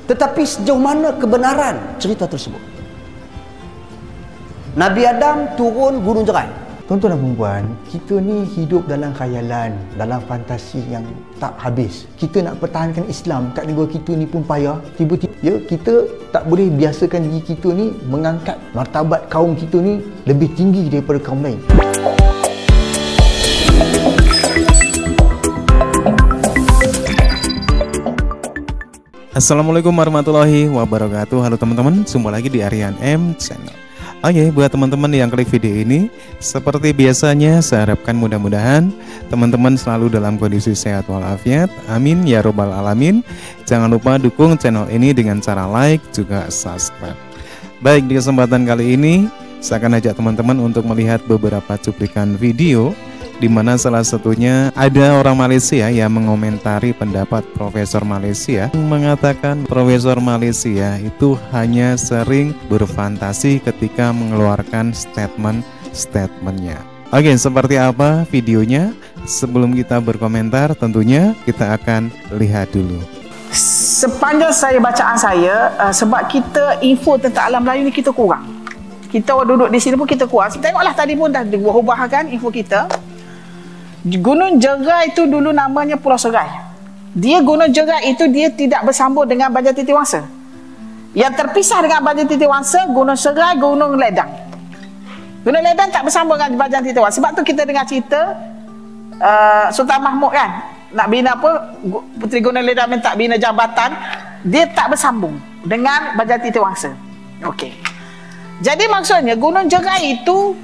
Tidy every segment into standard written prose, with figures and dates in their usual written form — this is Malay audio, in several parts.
Tetapi sejauh mana kebenaran cerita tersebut? Nabi Adam turun Gunung Jerai. Tuan-tuan dan puan, kita ni hidup dalam khayalan, dalam fantasi yang tak habis. Kita nak pertahankan Islam kat negara kita ni pun payah. Tiba-tiba ya, kita tak boleh biasakan diri kita ni mengangkat martabat kaum kita ni lebih tinggi daripada kaum lain. Assalamualaikum warahmatullahi wabarakatuh. Halo teman-teman, jumpa lagi di Aryan M Channel. Oke, buat teman-teman yang klik video ini, seperti biasanya saya harapkan mudah-mudahan teman-teman selalu dalam kondisi sehat walafiat. Amin ya robbal alamin. Jangan lupa dukung channel ini dengan cara like juga subscribe. Baik, di kesempatan kali ini saya akan ajak teman-teman untuk melihat beberapa cuplikan video, di mana salah satunya ada orang Malaysia yang mengomentari pendapat Profesor Malaysia, mengatakan Profesor Malaysia itu hanya sering berfantasi ketika mengeluarkan statement-statementnya. Oke, seperti apa videonya? Sebelum kita berkomentar, tentunya kita akan lihat dulu. Sepanjang saya bacaan saya, sebab kita info tentang alam Melayu ni kita kurang. Kita orang duduk di sini pun kita kurang. Tengoklah tadi pun dah berubah kan info kita. Gunung Jerai itu dulu namanya Pulau Serai. Dia Gunung Jerai itu dia tidak bersambung dengan Banjar Titiwangsa. Yang terpisah dengan Banjar Titiwangsa, Gunung Serai, Gunung Ledang. Gunung Ledang tak bersambung dengan Banjar Titiwangsa. Sebab tu kita dengar cerita Sultan Mahmud kan, nak bina apa, Puteri Gunung Ledang minta bina jambatan, dia tak bersambung dengan Banjar Titiwangsa. Okey. Jadi maksudnya Gunung Jerai itu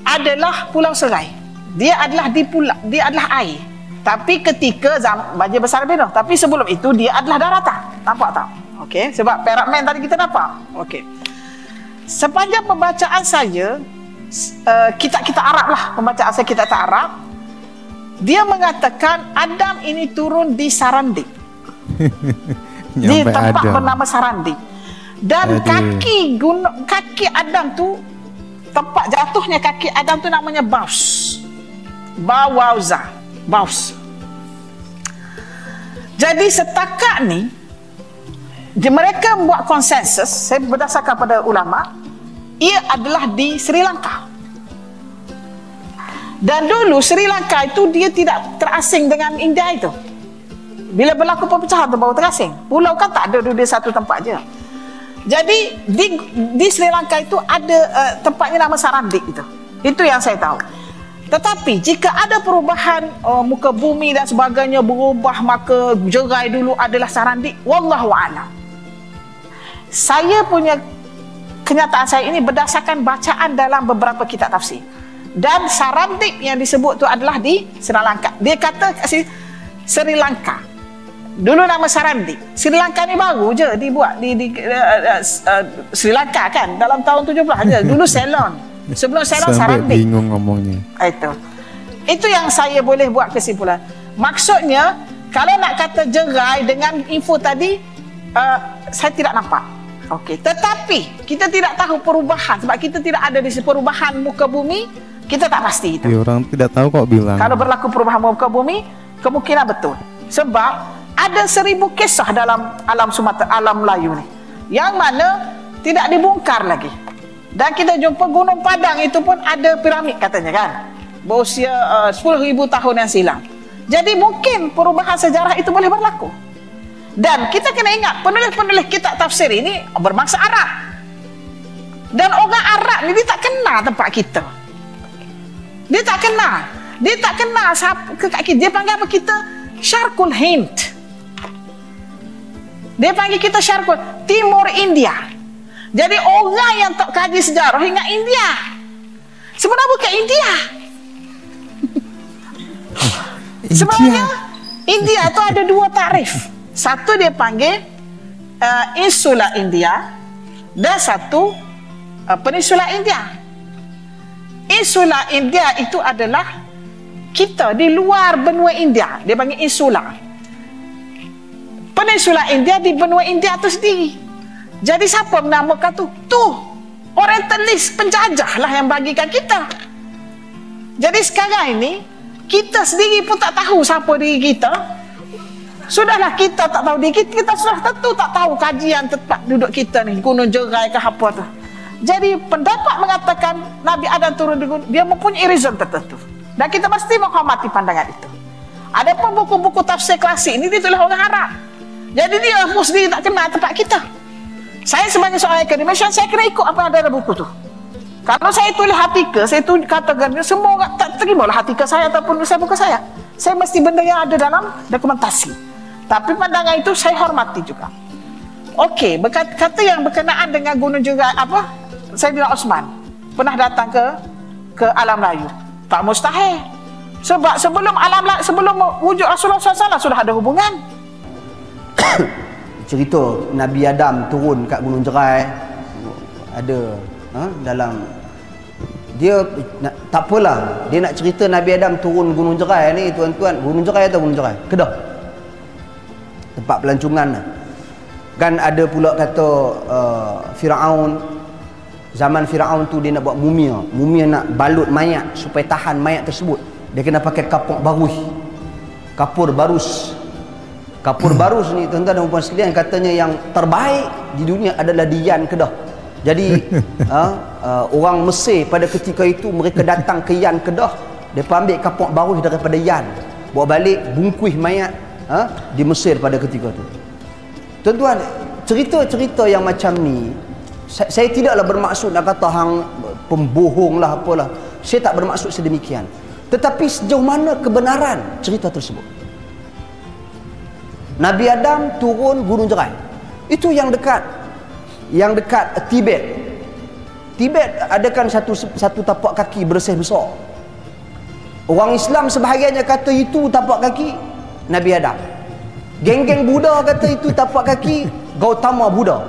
adalah Pulau Serai. Dia adalah dia adalah air. Tapi ketika Banjir Besar Bina, tapi sebelum itu dia adalah daratan. Nampak tak? Okey, sebab Perak Man tadi kita nampak. Okey. Sepanjang pembacaan saya, kita Arab lah, pembacaan saya kita Arab. Dia mengatakan Adam ini turun di Sarandik. Di tempat bernama Sarandik. Dan kaki Adam tu, tempat jatuhnya kaki Adam tu namanya Baus. Bawauza, Baus. Jadi setakat ni mereka membuat konsensus, saya berdasarkan pada ulama, ia adalah di Sri Lanka. Dan dulu Sri Lanka itu dia tidak terasing dengan India itu. Bila berlaku perpecahan tu baru terasing. Pulau kan tak ada, dia satu tempat je. Jadi di Sri Lanka itu ada tempatnya nama Sarandik itu. Itu yang saya tahu. Tetapi jika ada perubahan muka bumi dan sebagainya berubah, maka Jerai dulu adalah Sarandik. Wallahu a'lam. Saya punya kenyataan saya ini berdasarkan bacaan dalam beberapa kitab tafsir. Dan Sarandik yang disebut itu adalah di Sri Lanka. Dia kata Sri Lanka. Dulu nama Sarandik. Sri Lanka ni baru je dibuat di Sri Lanka kan dalam tahun 17 je. Dulu Ceylon. Sebelum Ceylon Sarandik. Bingung ngomongnya. Itu yang saya boleh buat kesimpulan. Maksudnya kalau nak kata Jerai dengan info tadi, saya tidak nampak. Okey. Tetapi kita tidak tahu perubahan sebab kita tidak ada di perubahan muka bumi. Kita tak pasti itu. Orang tidak tahu kok bilang. Kalau berlaku perubahan muka bumi, kemungkinan betul. Sebab ada 1000 kisah dalam alam Sumatera, alam Melayu ni, yang mana tidak dibongkar lagi. Dan kita jumpa Gunung Padang itu pun ada piramid katanya kan, berusia 10,000 tahun yang silam. Jadi mungkin perubahan sejarah itu boleh berlaku. Dan kita kena ingat, penulis-penulis kitab tafsir ini berbangsa Arab. Dan orang Arab ni dia tak kenal tempat kita. Dia tak kenal. Dia tak kenal dia panggil apa kita? Syarqul Hind. Dia panggil kita Syarqul Timur India. Jadi orang yang tak kaji sejarah ingat India. Sebenarnya bukan India. Sebenarnya India tu ada 2 takrif. Satu dia panggil Insula India, dan satu Peninsula India. Insula India itu adalah kita di luar benua India. Dia panggil insula. Peninsula India di benua India tu sendiri. Jadi siapa menamakan tu? Orientalis, penjajah lah yang bagikan kita. Jadi sekarang ini kita sendiri pun tak tahu siapa diri kita. Sudahlah, kita tak tahu dikit, kita sudah tentu tak tahu kajian tempat duduk kita ni, Gunung Jerai ke apa tu. Jadi pendapat mengatakan Nabi Adam turun di gunung, dia mempunyai reason tertentu. Dan kita mesti menghormati pandangan itu. Ada pun buku-buku tafsir klasik ini ditulis orang Arab. Jadi dia sendiri tak kenal tempat kita. Saya sebagai seorang akademisian, saya kena ikut apa yang ada dalam buku tu. Kalau saya tulis artikel, saya tu katakan semua orang tak terima lah artikel saya ataupun tulisan buku saya. Saya mesti benda yang ada dalam dokumentasi. Tapi pandangan itu saya hormati juga. Okey, kata yang berkenaan dengan Gunung Jerai apa? Saidina Osman pernah datang ke alam layu. Tak mustahil. Sebab sebelum wujud Rasulullah SAW sudah ada hubungan. Cerita Nabi Adam turun kat Gunung Jerai ada dalam dia tak apalah dia nak cerita Nabi Adam turun Gunung Jerai ni tuan-tuan. Gunung Jerai atau Gunung Jerai? Kedah. Tempat pelancongan kan. Ada pula kata Firaun, zaman Firaun tu dia nak buat mumia nak balut mayat supaya tahan mayat tersebut. Dia kena pakai kapur barus. Kapur barus ni tuan-tuan dan puan sekalian, katanya yang terbaik di dunia adalah di Yan, Kedah. Jadi orang Mesir pada ketika itu mereka datang ke Yan, Kedah, mereka ambil kapur barus daripada Yan, bawa balik bungkus mayat di Mesir pada ketika itu. Tuan-tuan, cerita-cerita yang macam ni, saya tidaklah bermaksud nak kata hang pembohong lah apalah. Saya tak bermaksud sedemikian. Tetapi sejauh mana kebenaran cerita tersebut? Nabi Adam turun Gunung Jerai. Itu yang dekat Tibet. Tibet adakan satu tapak kaki bersih besar. Orang Islam sebahagiannya kata itu tapak kaki Nabi Adam. Geng-geng Buddha kata itu tapak kaki Gautama Buddha.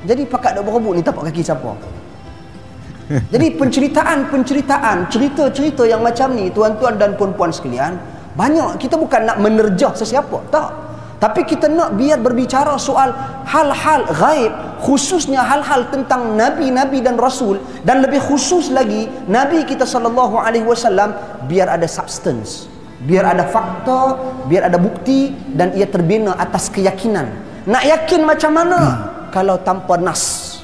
Jadi pakat dak berebut ni tapak kaki siapa? Jadi penceritaan, cerita-cerita yang macam ni tuan-tuan dan puan-puan sekalian, banyak. Kita bukan nak menerjah sesiapa, tak. Tapi kita nak biar berbicara soal hal-hal gaib, khususnya hal-hal tentang nabi-nabi dan rasul, dan lebih khusus lagi Nabi kita sallallahu alaihi wasallam, biar ada substance, biar ada fakta, biar ada bukti, dan ia terbina atas keyakinan. Nak yakin macam mana kalau tanpa nas?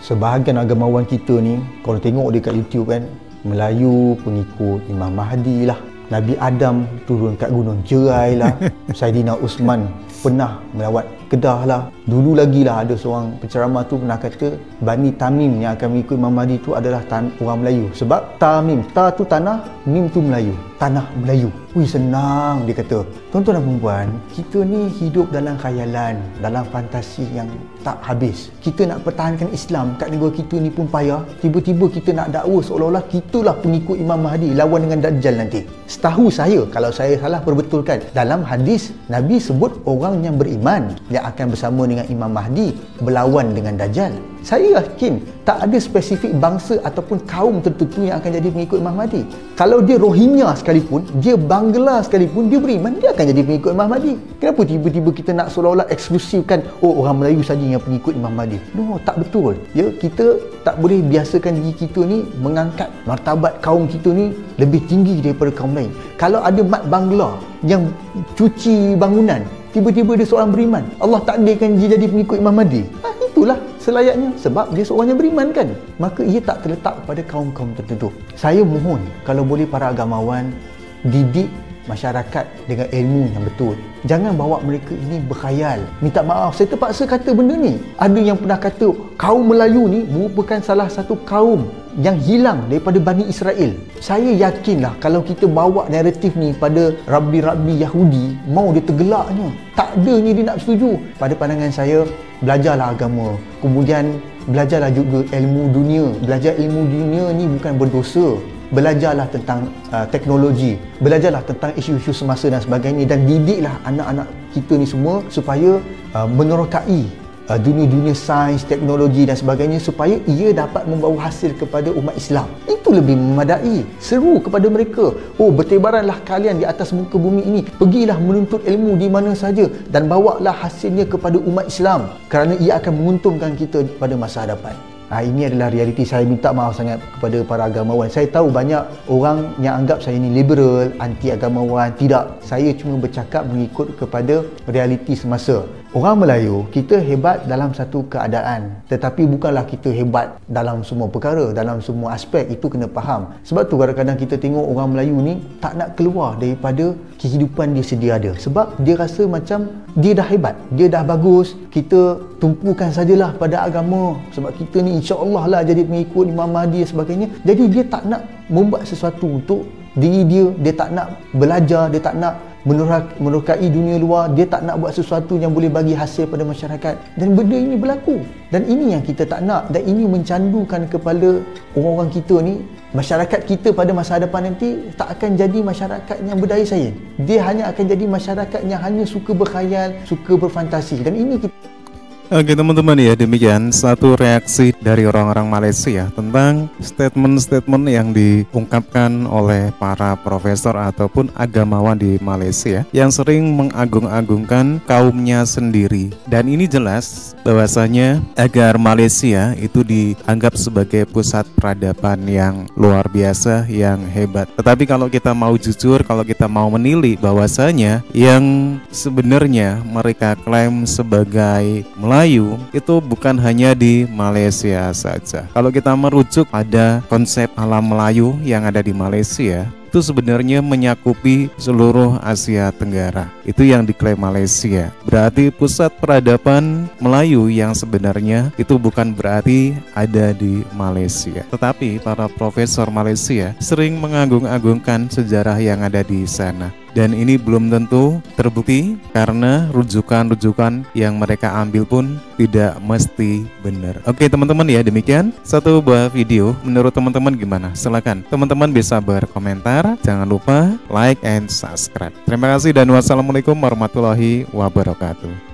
Sebahagian agamawan kita ni, kalau tengok dekat YouTube kan, Melayu pengikut Imam Mahdi lah, Nabi Adam turun kat Gunung Jerai lah, Saidina Osman pernah melawat Kedah lah. Dulu lagi lah ada seorang penceramah tu pernah kata Bani Tamim yang akan mengikut Imam Mahdi tu adalah orang Melayu. Sebab Tamim, Ta tu tanah, Mim tu Melayu, tanah Melayu. Wih, senang dia kata. Tuan-tuan dan puan, kita ni hidup dalam khayalan, dalam fantasi yang tak habis. Kita nak pertahankan Islam kat negara kita ni pun payah. Tiba-tiba kita nak dakwa seolah-olah kitalah pengikut Imam Mahdi lawan dengan Dajjal nanti. Setahu saya, kalau saya salah perbetulkan, dalam hadis Nabi sebut orang yang beriman yang akan bersama dengan Imam Mahdi berlawan dengan Dajjal. Saya yakin tak ada spesifik bangsa ataupun kaum tertentu yang akan jadi pengikut Imam Mahdi. Kalau dia Rohingya sekalipun, dia Bangla sekalipun, dia beriman, dia akan jadi pengikut Imam Mahdi. Kenapa tiba-tiba kita nak seolah-olah eksklusifkan orang Melayu saja yang pengikut Imam Mahdi? No, tak betul. Ya, kita tak boleh biasakan diri kita ni mengangkat martabat kaum kita ni lebih tinggi daripada kaum lain. Kalau ada mat Bangla yang cuci bangunan, tiba-tiba dia seorang beriman, Allah takdirkan dia jadi pengikut Imam Mahdi, itulah selayaknya, sebab dia seorang yang beriman kan. Maka ia tak terletak pada kaum-kaum tertentu. Saya mohon kalau boleh para agamawan didik masyarakat dengan ilmu yang betul. Jangan bawa mereka ini berkhayal. Minta maaf, saya terpaksa kata benda ni. Ada yang pernah kata kaum Melayu ni merupakan salah satu kaum yang hilang daripada Bani Israel. Saya yakinlah kalau kita bawa naratif ni pada Rabbi-Rabbi Yahudi, mau dia tergelaknya. Tak adanya dia nak setuju. Pada pandangan saya, belajarlah agama. Kemudian belajarlah juga ilmu dunia. Belajar ilmu dunia ni bukan berdosa. Belajarlah tentang teknologi, belajarlah tentang isu-isu semasa dan sebagainya, dan didiklah anak-anak kita ni semua supaya menerokai dunia-dunia sains, teknologi dan sebagainya, supaya ia dapat membawa hasil kepada umat Islam. Itu lebih memadai. Seru kepada mereka, bertebaranlah kalian di atas muka bumi ini, pergilah menuntut ilmu di mana saja dan bawalah hasilnya kepada umat Islam, kerana ia akan menguntungkan kita pada masa hadapan. Ini adalah realiti. Saya minta maaf sangat kepada para agamawan. Saya tahu banyak orang yang anggap saya ni liberal, anti agamawan. Tidak, saya cuma bercakap mengikut kepada realiti semasa. Orang Melayu, kita hebat dalam satu keadaan, tetapi bukanlah kita hebat dalam semua perkara, dalam semua aspek. Itu kena faham. Sebab tu kadang-kadang kita tengok orang Melayu ni tak nak keluar daripada kehidupan dia sedia ada. Sebab dia rasa macam dia dah hebat, dia dah bagus, kita tumpukan sajalah pada agama. Sebab kita ni insya-Allah lah jadi pengikut Imam Mahdi dan sebagainya. Jadi dia tak nak membuat sesuatu untuk diri dia, dia tak nak belajar, dia tak nak menerokai dunia luar, dia tak nak buat sesuatu yang boleh bagi hasil pada masyarakat. Dan benda ini berlaku, dan ini yang kita tak nak, dan ini mencandukan kepala orang-orang kita ni. Masyarakat kita pada masa hadapan nanti tak akan jadi masyarakat yang berdaya sains. Dia hanya akan jadi masyarakat yang hanya suka berkhayal, suka berfantasi. Dan ini kita... Oke teman-teman, ya demikian satu reaksi dari orang-orang Malaysia tentang statement-statement yang diungkapkan oleh para profesor ataupun agamawan di Malaysia yang sering mengagung-agungkan kaumnya sendiri. Dan ini jelas bahwasanya agar Malaysia itu dianggap sebagai pusat peradaban yang luar biasa, yang hebat. Tetapi kalau kita mau jujur, kalau kita mau menilai bahwasanya yang sebenarnya mereka klaim sebagai Melayu itu bukan hanya di Malaysia saja. Kalau kita merujuk pada konsep alam Melayu yang ada di Malaysia, itu sebenarnya menyakupi seluruh Asia Tenggara. Itu yang diklaim Malaysia. Berarti pusat peradaban Melayu yang sebenarnya itu bukan berarti ada di Malaysia. Tetapi para profesor Malaysia sering mengagung-agungkan sejarah yang ada di sana. Dan ini belum tentu terbukti karena rujukan-rujukan yang mereka ambil pun tidak mesti benar. Oke teman-teman, ya demikian satu buah video. Menurut teman-teman gimana? Silakan teman-teman bisa berkomentar. Jangan lupa like and subscribe. Terima kasih dan wassalamualaikum warahmatullahi wabarakatuh.